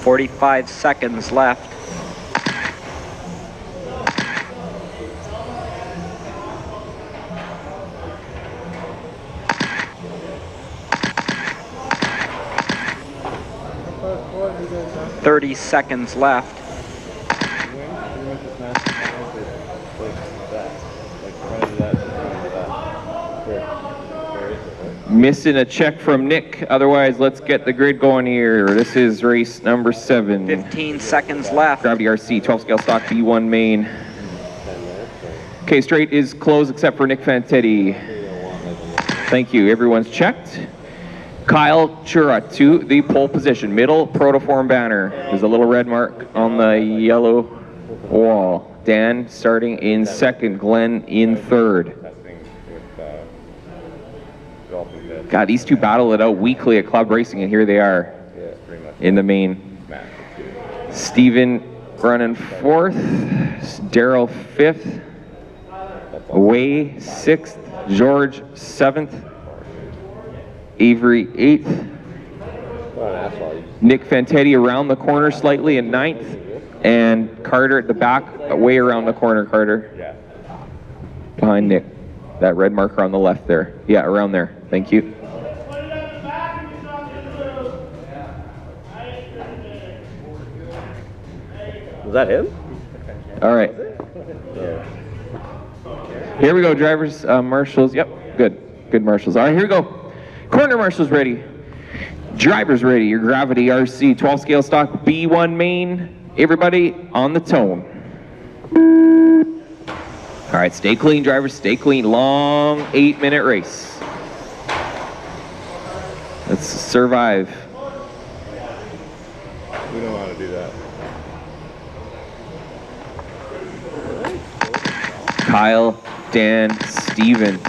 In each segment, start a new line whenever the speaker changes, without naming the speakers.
45 seconds left. $30 seconds left.
Missing a check from Nick. Otherwise, let's get the grid going here. This is race number 7.
15 seconds left.
Gravity RC, 12 scale stock, B1 main. Okay, straight is closed except for Nick Fantetti. Thank you. Everyone's checked. Kyle Chura to the pole position. Middle protoform banner. There's a little red mark on the yellow wall. Dan starting in second. Glenn in third. God, these two battle it out weekly at club racing, and here they are in the main. Steven running fourth. Daryl fifth. Way sixth. George seventh. Avery 8th. Nick Fantetti around the corner slightly in 9th. And Carter at the back, way around the corner, Carter. Behind Nick. That red marker on the left there. Yeah, around there. Thank you.
Was that him?
All right. Here we go, drivers, marshals. Yep, good. Good marshals. All right, here we go. Corner marshals ready. Drivers ready. Your Gravity RC 12 scale stock B1 main. Everybody on the tone. All right, stay clean, drivers. Stay clean. Long 8-minute race. Let's survive.
We don't want to do that.
Kyle, Dan, Steven.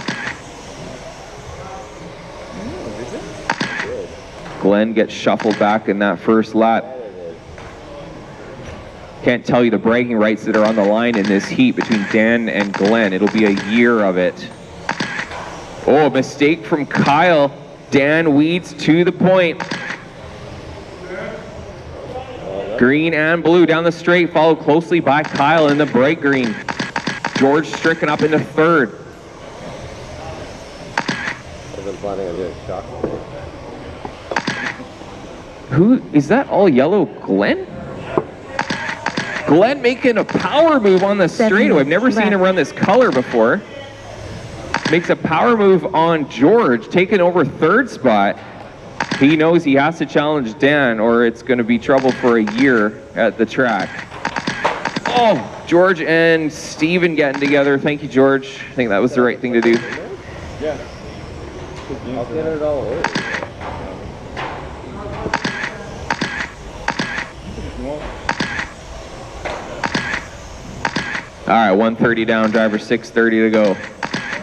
Glenn gets shuffled back in that first lap. Can't tell you the bragging rights that are on the line in this heat between Dan and Glenn. It'll be a year of it. Oh, a mistake from Kyle. Dan weeds to the point. Green and blue down the straight, followed closely by Kyle in the bright green. George Stricken up into third.
I've been planning on doing shock.
Who is that? All yellow Glenn? Glenn making a power move on the straightaway. I've never seen him run this color before. Makes a power move on George, taking over third spot. He knows he has to challenge Dan or it's going to be trouble for a year at the track. Oh, George and Steven getting together. Thank you, George. I think that was the right thing to do.
Yeah. I'll get it all over.
All right, 130 down, driver 630 to go.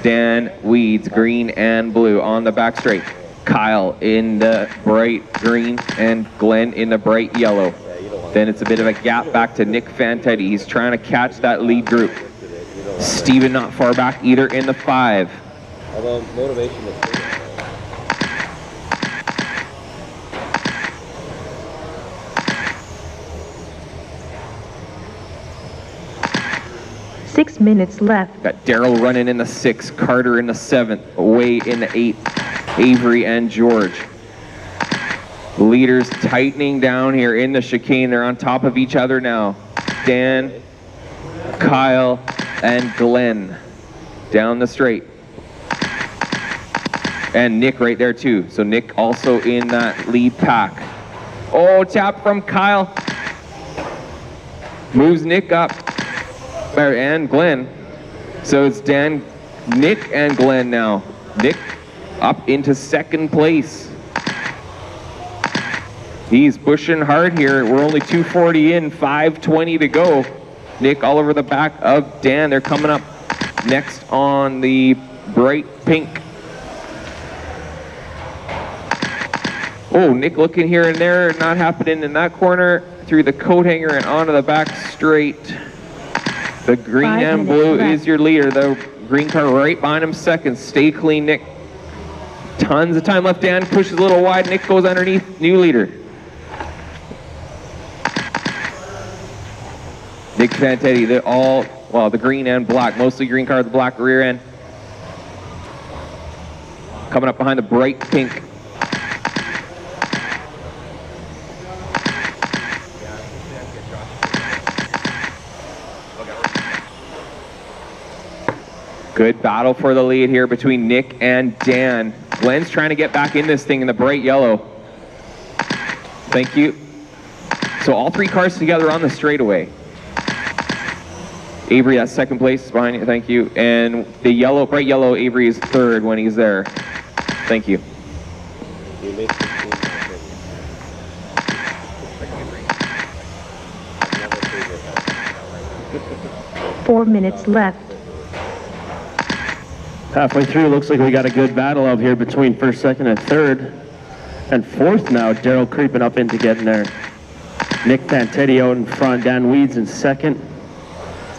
Dan weeds green and blue on the back straight. Kyle in the bright green and Glenn in the bright yellow. Then it's a bit of a gap back to Nick Fantetti. He's trying to catch that lead group. Steven not far back either in the 5.
Although motivation is
6 minutes left.
Got Daryl running in the 6, Carter in the 7th, Way in the 8th, Avery and George. Leaders tightening down here in the chicane. They're on top of each other now. Dan, Kyle, and Glenn down the straight. And Nick right there too. So Nick also in that lead pack. Oh, tap from Kyle. Moves Nick up. And Glenn. So it's Dan, Nick, and Glenn now. Nick up into second place. He's pushing hard here. We're only 240 in, 520 to go. Nick all over the back of Dan. They're coming up next on the bright pink. Oh, Nick looking here and there, not happening in that corner. Through the coat hanger and onto the back straight. The green and blue is your leader. The green car right behind him second. Stay clean, Nick. Tons of time left. Dan pushes a little wide. Nick goes underneath. New leader. Nick Fantetti, the green and black, mostly green car, the black rear end. Coming up behind the bright pink. Good battle for the lead here between Nick and Dan. Glenn's trying to get back in this thing in the bright yellow. Thank you. So all three cars together on the straightaway. Avery, that's second place behind you, thank you. And the yellow, bright yellow, Avery is third when he's there. Thank you.
4 minutes left.
Halfway through, looks like we got a good battle up here between first, second, and third. And fourth now, Daryl creeping up into getting there. Nick Fantetti out in front, Dan Weeds in second.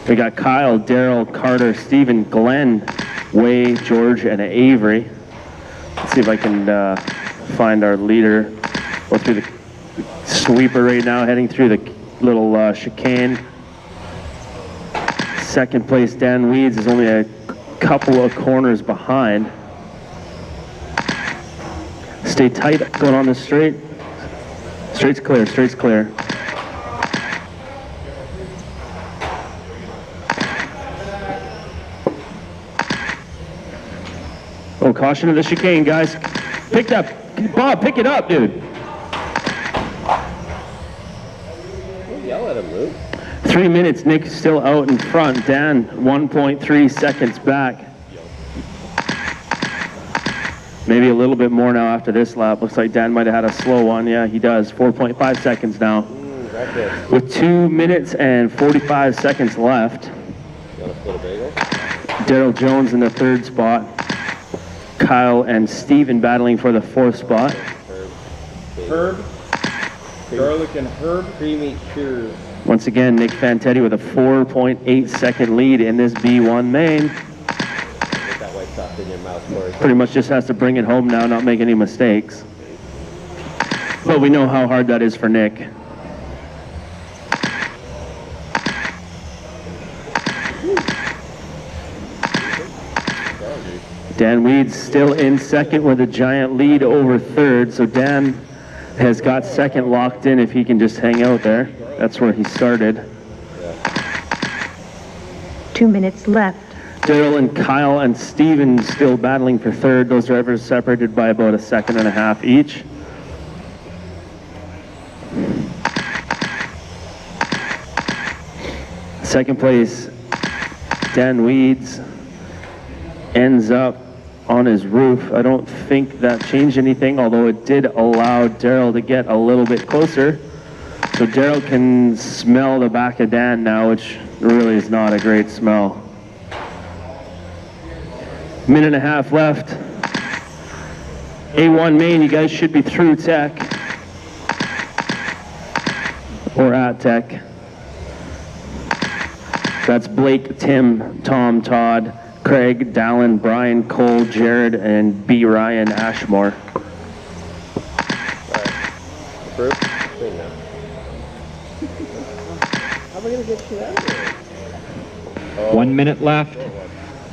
We got Kyle, Daryl, Carter, Steven, Glenn, Way, George, and Avery. Let's see if I can find our leader. Go through the sweeper right now, heading through the little chicane. Second place, Dan Weeds, is only a couple of corners behind. Stay tight going on the straight. Straight's clear, straight's clear. Oh, caution to the chicane, guys. Pick up, Bob, pick it up, dude.
Yell at him, Luke.
3 minutes, Nick still out in front. Dan, 1.3 seconds back. Maybe a little bit more now after this lap. Looks like Dan might have had a slow one. Yeah, he does. 4.5 seconds now. With 2 minutes and 45 seconds left.
You want to split a bagel?
Daryl Jones in the third spot. Kyle and Steven battling for the fourth spot.
Herb. Garlic and herb. Creamy cheers.
Once again, Nick Fantetti with a 4.8 second lead in this B1 main.
Get that white sauce in your mouth, Corey.
Pretty much just has to bring it home now, not make any mistakes. But we know how hard that is for Nick. Dan Weeds still in second with a giant lead over third, so Dan has got second locked in if he can just hang out there. That's where he started.
2 minutes left.
Daryl and Kyle and Steven still battling for third. Those drivers separated by about 1.5 seconds each. Second place, Dan Weeds ends up on his roof. I don't think that changed anything, although it did allow Daryl to get a little bit closer. So Daryl can smell the back of Dan now, which really is not a great smell. Minute and a half left. A1 main, you guys should be through tech. Or at tech. That's Blake, Tim, Tom, Todd, Craig, Dallin, Brian, Cole, Jared, and B. Ryan Ashmore.
Approved? Clean now. How am I going to get you out of here? Oh.
1 minute left.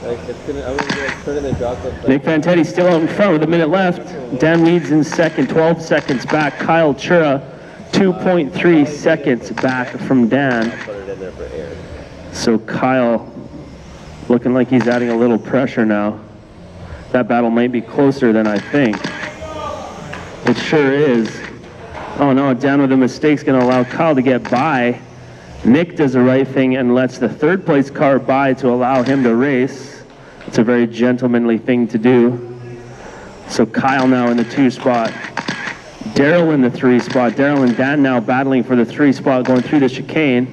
Like, I'm going to turn in the drop.
Nick Fantetti still out in front with a minute left. Dan Weeds in second, 12 seconds back. Kyle Chura, 2.3 seconds back from Dan.
I'll put it in there for air.
So Kyle looking like he's adding a little pressure now. That battle might be closer than I think. It sure is. Oh no, Dan with a mistake's gonna allow Kyle to get by. Nick does the right thing and lets the third place car by to allow him to race. It's a very gentlemanly thing to do. So Kyle now in the 2 spot. Daryl in the 3 spot. Daryl and Dan now battling for the 3 spot going through the chicane.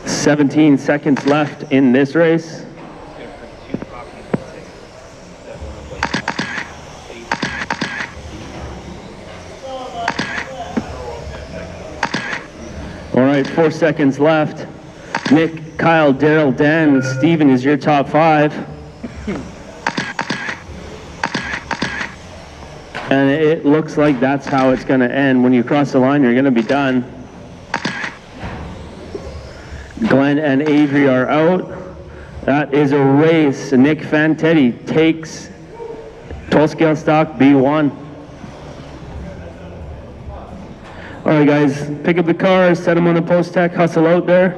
17 seconds left in this race. All right, 4 seconds left. Nick, Kyle, Daryl, Dan, and Steven is your top 5. And it looks like that's how it's going to end. When you cross the line, you're going to be done. Glenn and Avery are out. That is a race. Nick Fantetti takes 12 scale stock B1. All right, guys, pick up the cars, set them on the post tech, hustle out there.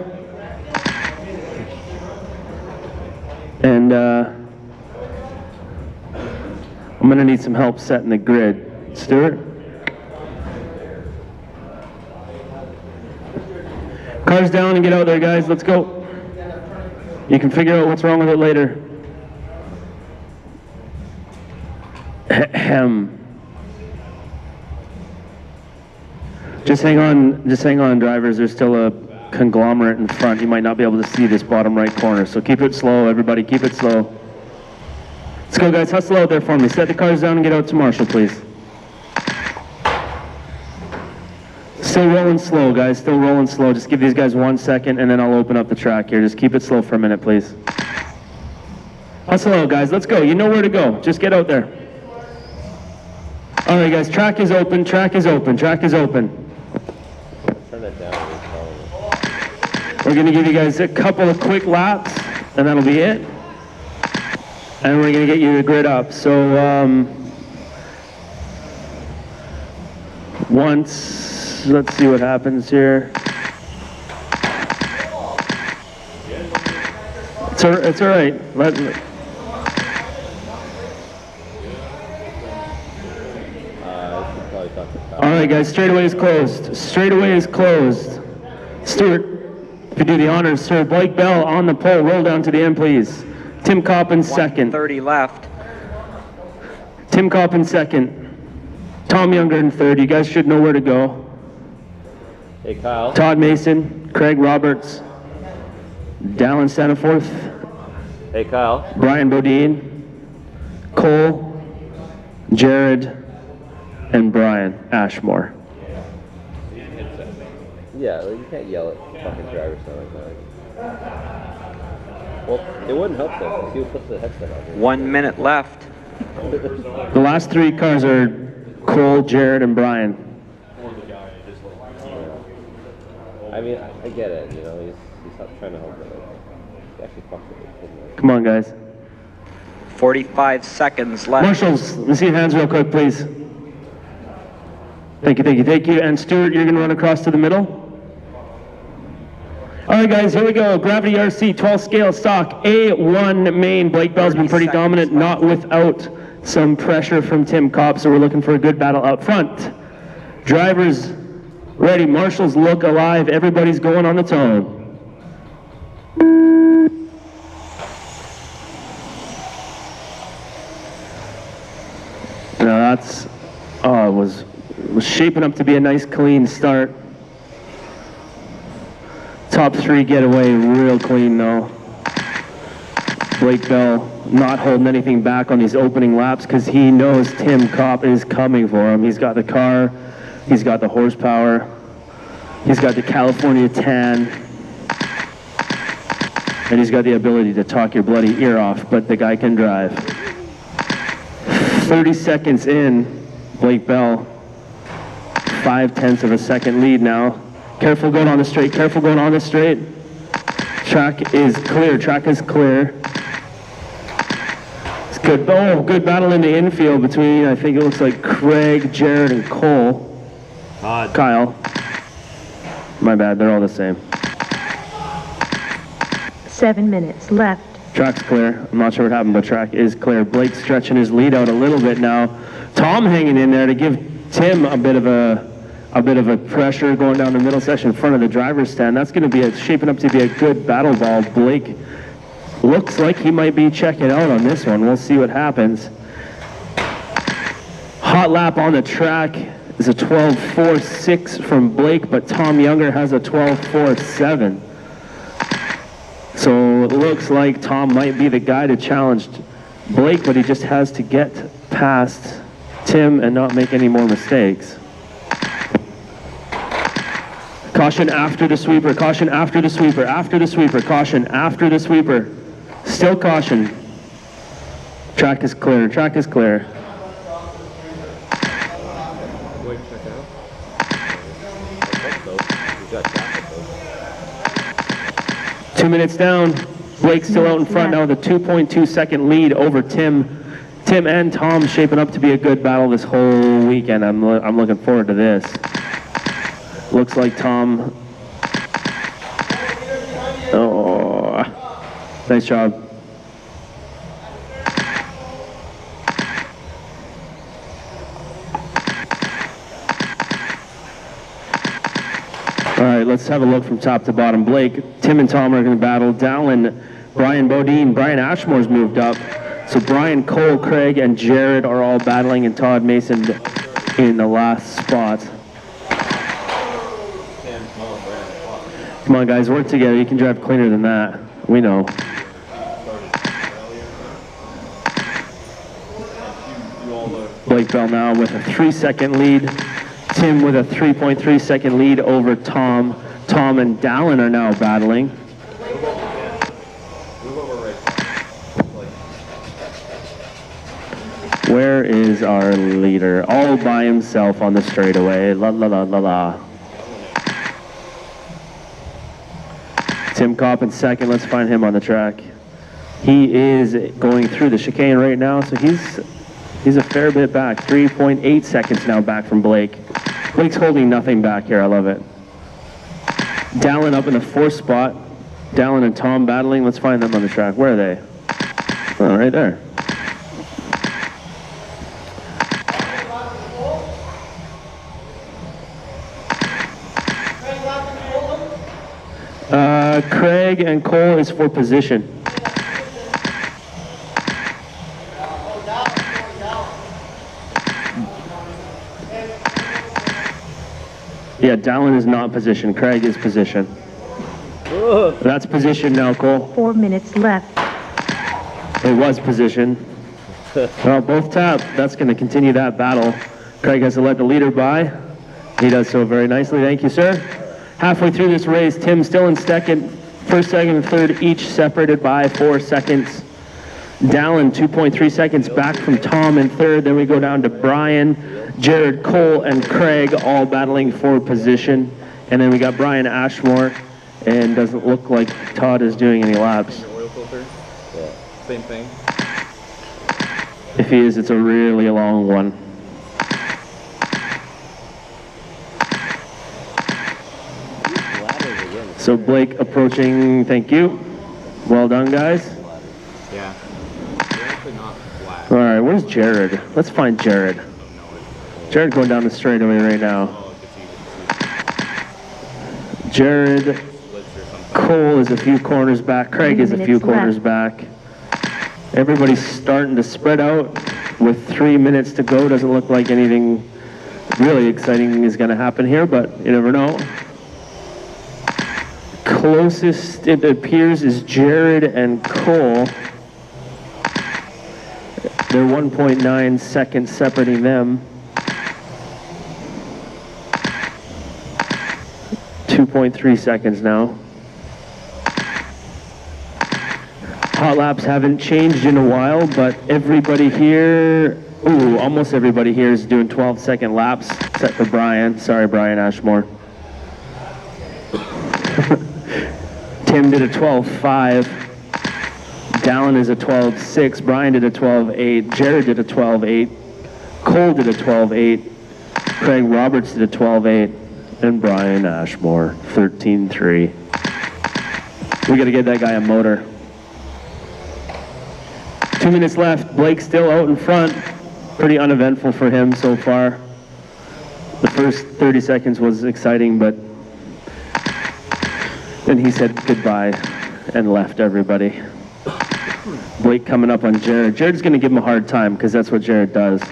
And I'm gonna need some help setting the grid. Stuart? Cars down and get out there, guys, let's go. You can figure out what's wrong with it later. Ahem. Just hang on, drivers. There's still a conglomerate in front. You might not be able to see this bottom right corner, so keep it slow, everybody, keep it slow. Let's go, guys, hustle out there for me. Set the cars down and get out to Marshall, please. Still rolling slow, guys, still rolling slow. Just give these guys 1 second, and then I'll open up the track here. Just keep it slow for a minute, please. Hustle out, guys, let's go. You know where to go. Just get out there. All right, guys, track is open, track is open, track is open.
Turn it down.
We're gonna give you guys a couple of quick laps, and that'll be it. And we're gonna get you the grid up. So once, let's see what happens here. It's all right. All right, guys, straightaway is closed. Straightaway is closed. Stuart, if you do the honors, sir. Blake Bell on the pole. Roll down to the end, please. Tim Coppin second.
30 left.
Tim Coppin second. Tom Younger in third. You guys should know where to go.
Hey, Kyle.
Todd Mason, Craig Roberts, Dallin Staniforth,
Hey, Kyle.
Brian Bodine, Cole, Jared, and Brian Ashmore.
Yeah, you can't yell at fucking drivers like that. Well, it wouldn't help though, because he would put the headset on.
1 minute left.
The last three cars are Cole, Jared, and Brian.
I mean, I get it, you know, he's not trying to help it. He actually fucked with it, didn't he?
Come on, guys.
45 seconds left.
Marshals, let me see your hands real quick, please. Thank you, thank you, thank you. And Stuart, you're going to run across to the middle. All right, guys, here we go. Gravity RC 12 scale stock A1 main. Blake Bell's been pretty dominant, not without some pressure from Tim Kopp, so we're looking for a good battle out front. Drivers ready. Marshals look alive. Everybody's going on its own. Now that's, it was shaping up to be a nice clean start. Top three getaway real clean though. Blake Bell not holding anything back on these opening laps because he knows Tim Kopp is coming for him. He's got the car, he's got the horsepower, he's got the California tan, and he's got the ability to talk your bloody ear off, but the guy can drive. 30 seconds in, Blake Bell, 0.5 of a second lead now. Careful going on the straight, careful going on the straight. Track is clear, track is clear. It's good, good battle in the infield between, I think it looks like Craig, Jared, and Cole. Kyle. My bad, they're all the same.
7 minutes left.
Track's clear. I'm not sure what happened, but track is clear. Blake stretching his lead out a little bit now. Tom hanging in there to give Tim a bit of a pressure going down the middle section in front of the driver's stand. That's going to be shaping up to be a good battle ball. Blake looks like he might be checking out on this one. We'll see what happens. Hot lap on the track is a 12.46 from Blake, but Tom Younger has a 12.47. So it looks like Tom might be the guy to challenge Blake, but he just has to get past Tim and not make any more mistakes. Caution after the sweeper, caution after the sweeper, after the sweeper, caution after the sweeper. Still caution. Track is clear, track is clear. 2 minutes down. Blake still out in front now with a 2.2 second lead over Tim. Tim and Tom shaping up to be a good battle this whole weekend. I'm looking forward to this. Looks like Tom. Oh, nice job. All right, let's have a look from top to bottom. Blake, Tim and Tom are going to battle. Dallin, Brian Bodine, Brian Ashmore's moved up. So Brian, Cole, Craig, and Jared are all battling, and Todd Mason in the last spot. Come on, guys, work together. You can drive cleaner than that. We know. Blake Bell now with a 3-second lead. Tim with a 3.3-second lead over Tom. Tom and Dallin are now battling. Where is our leader? All by himself on the straightaway. La la la la la. Tim Kopp in second. Let's find him on the track. He is going through the chicane right now, so he's a fair bit back. 3.8 seconds now back from Blake. Blake's holding nothing back here. I love it. Dallin up in the 4th spot. Dallin and Tom battling. Let's find them on the track. Where are they? Oh, right there. Craig and Cole is for position. Yeah, Dallin is not position. Craig is position. That's position now, Cole.
4 minutes left.
It was position. Well, both tap. That's going to continue that battle. Craig has to let the leader by. He does so very nicely. Thank you, sir. Halfway through this race, Tim still in second. First, second, and third, each separated by 4 seconds. Dallin, 2.3 seconds back from Tom in third. Then we go down to Brian, Jared, Cole, and Craig all battling for position. And then we got Brian Ashmore, and doesn't look like Todd is doing any laps.
Oil filter? Yeah. Same thing.
If he is, it's a really long one. So Blake approaching, thank you. Well done, guys.
Yeah. They're actually not flat.
All right, where's Jared? Let's find Jared. Jared going down the straightaway right now. Jared, Cole is a few corners back. Craig is a few corners back. Everybody's starting to spread out with 3 minutes to go. Doesn't look like anything really exciting is going to happen here, but you never know. Closest, it appears, is Jared and Cole. They're 1.9 seconds separating them. 2.3 seconds now. Hot laps haven't changed in a while, but everybody here, almost everybody here is doing 12-second laps, except for Brian. Sorry, Brian Ashmore. Tim did a 12.5. Dallin is a 12.6. Brian did a 12.8. Jared did a 12.8. Cole did a 12.8. Craig Roberts did a 12.8. And Brian Ashmore, 13.3. We got to get that guy a motor. 2 minutes left. Blake still out in front. Pretty uneventful for him so far. The first 30 seconds was exciting, but then he said goodbye and left everybody. Blake coming up on Jared. Jared's going to give him a hard time because that's what Jared does.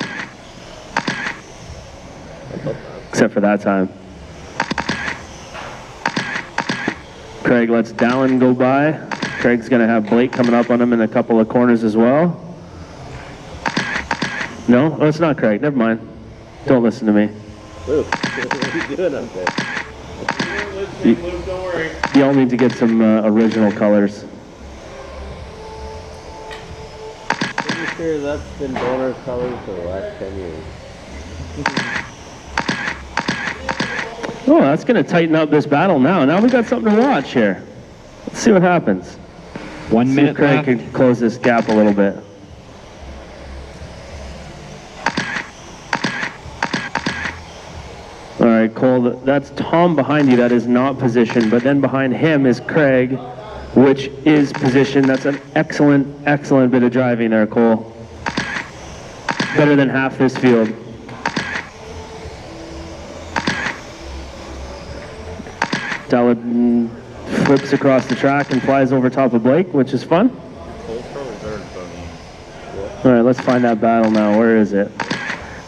Except for that time. Craig lets Dallin go by. Craig's going to have Blake coming up on him in a couple of corners as well. No? Oh, it's not Craig. Never mind. Don't listen to me.
Luke, what are you doing up there?
Luke, don't worry. Y'all need to get some original colors.
Pretty sure that's been donor colors for the last 10 years.
Oh, that's going to tighten up this battle now. Now we got something to watch here. Let's see what happens.
1
See if
minute
Craig
left.
can close this gap a little bit. All right, Cole, that's Tom behind you. That is not position, but then behind him is Craig, which is position. That's an excellent, excellent bit of driving there, Cole. Better than half this field. Dallin flips across the track and flies over top of Blake, which is fun. All right, let's find that battle now. Where is it?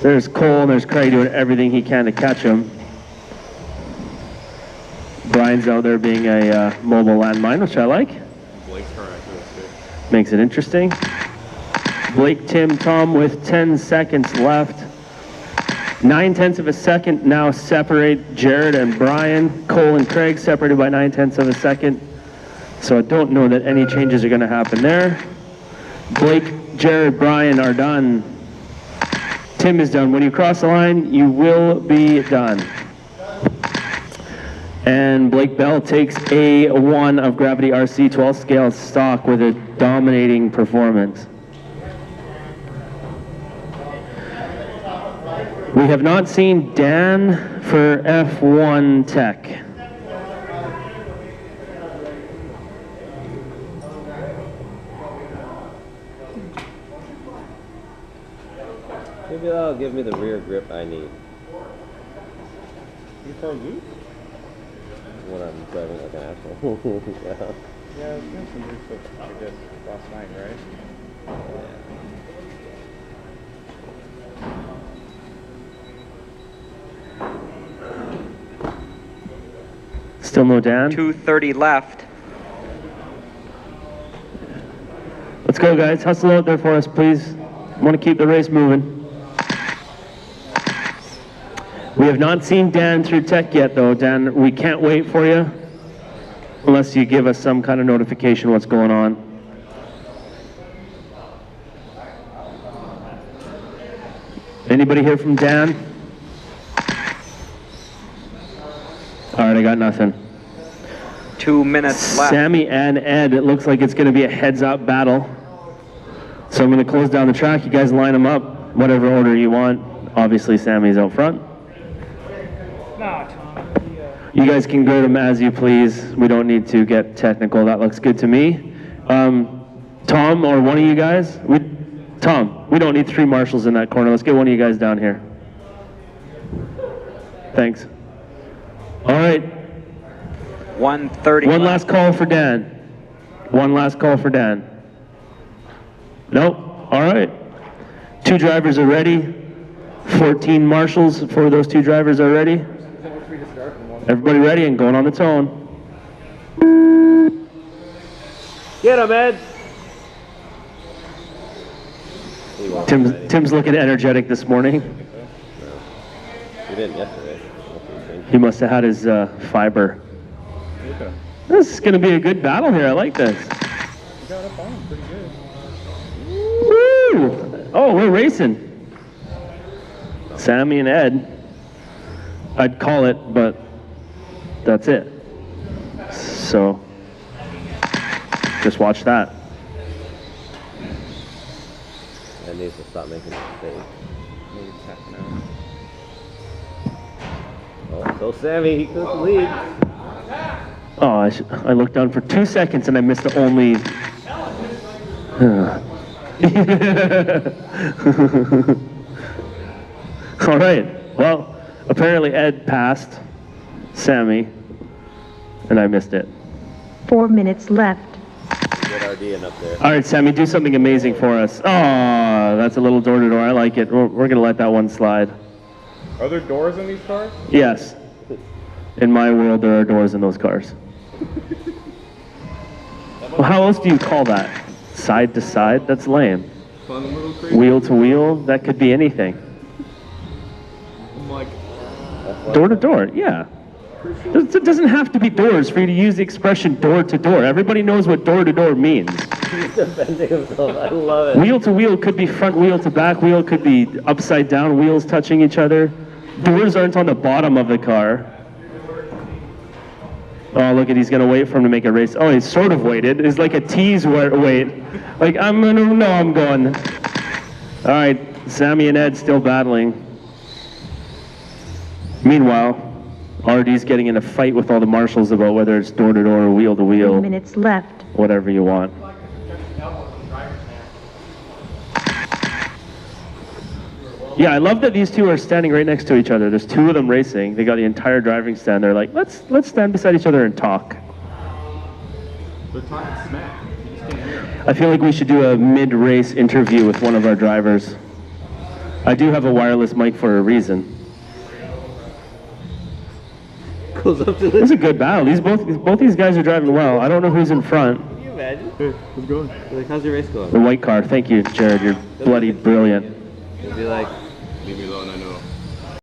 There's Cole and there's Craig doing everything he can to catch him. Brian's out there being a mobile landmine, which I like. Makes it interesting. Blake, Tim, Tom with 10 seconds left. 9/10 of a second now separate Jared and Brian. Cole and Craig separated by 9/10 of a second. So I don't know that any changes are going to happen there. Blake, Jared, Brian are done. Tim is done. When you cross the line, you will be done. And Blake Bell takes A1 of Gravity RC 12 scale stock with a dominating performance. We have not seen Dan for F1 Tech.
Maybe that'll give me the rear grip I need.
You car loose?
When I'm driving like an asshole. Yeah.
Yeah, I was doing some research, I guess, last night, right?
Still no Dan?
2:30 left.
Let's go, guys. Hustle out there for us, please. Want to keep the race moving. We have not seen Dan through Tech yet, though. Dan, we can't wait for you unless you give us some kind of notification what's going on. Anybody hear from Dan? All right, I got nothing.
2 minutes left.
Sammy and Ed, it looks like it's going to be a heads-up battle. So I'm going to close down the track. You guys line them up, whatever order you want. Obviously, Sammy's out front. You guys can go them as you please. We don't need to get technical. That looks good to me. Tom, or one of you guys? Tom, we don't need 3 marshals in that corner. Let's get one of you guys down here. Thanks. All right.
1:30
One
left.
last call for Dan. One last call for Dan. Nope. All right. 2 drivers are ready. 14 marshals for those 2 drivers are ready. Everybody ready and going on the tone.
Get him, Ed!
Tim's looking energetic this morning.
He didn't yesterday.
He must have had his fiber. This is going to be a good battle here. I like this.
You got up on him pretty good.
Woo! Oh, we're racing. Sammy and Ed. I'd call it, but that's it. So, just watch that.
Ed needs to stop making mistakes.
Maybe tech now.
Oh, so Sammy, he took the lead.
Oh, I looked down for 2 seconds and I missed the only... All right, well, apparently Ed passed Sammy and I missed it.
4 minutes left.
Get RD in up there.
All right, Sammy, do something amazing for us. Oh, that's a little door-to-door. I like it. We're going to let that one slide.
Are there doors in these cars?
Yes. In my world, there are doors in those cars. Well, how else do you call that? Side to side? That's lame.
Fun little crazy.
Wheel to wheel? That could be anything.
I'm like,
Door to door, yeah. It doesn't have to be doors for you to use the expression door to door. Everybody knows what door to door means.
He's defending himself. I love it.
Wheel to wheel could be front wheel to back wheel, could be upside down wheels touching each other. Doors aren't on the bottom of the car. Oh, look at, he's gonna wait for him to make a race. Oh, he's sort of waited. It's like a tease wait. Like, I'm going. All right, Sammy and Ed still battling. Meanwhile, RD's getting in a fight with all the marshals about whether it's door-to-door or wheel-to-wheel.
3 minutes left.
Whatever you want. Yeah, I love that these two are standing right next to each other. There's two of them racing. They got the entire driving stand. They're like, let's stand beside each other and talk.
They're talking smack. You just can't hear them.
I feel like we should do a mid-race interview with one of our drivers. I do have a wireless mic for a reason.
Goes up to
It's
the...
a good battle. Both these guys are driving well. I don't know who's in front.
Can you imagine?
Hey, how's it going?
Like, how's your race going?
The white car. Thank you, Jared. You're bloody brilliant.
It'd be like,
Leave me alone, I know.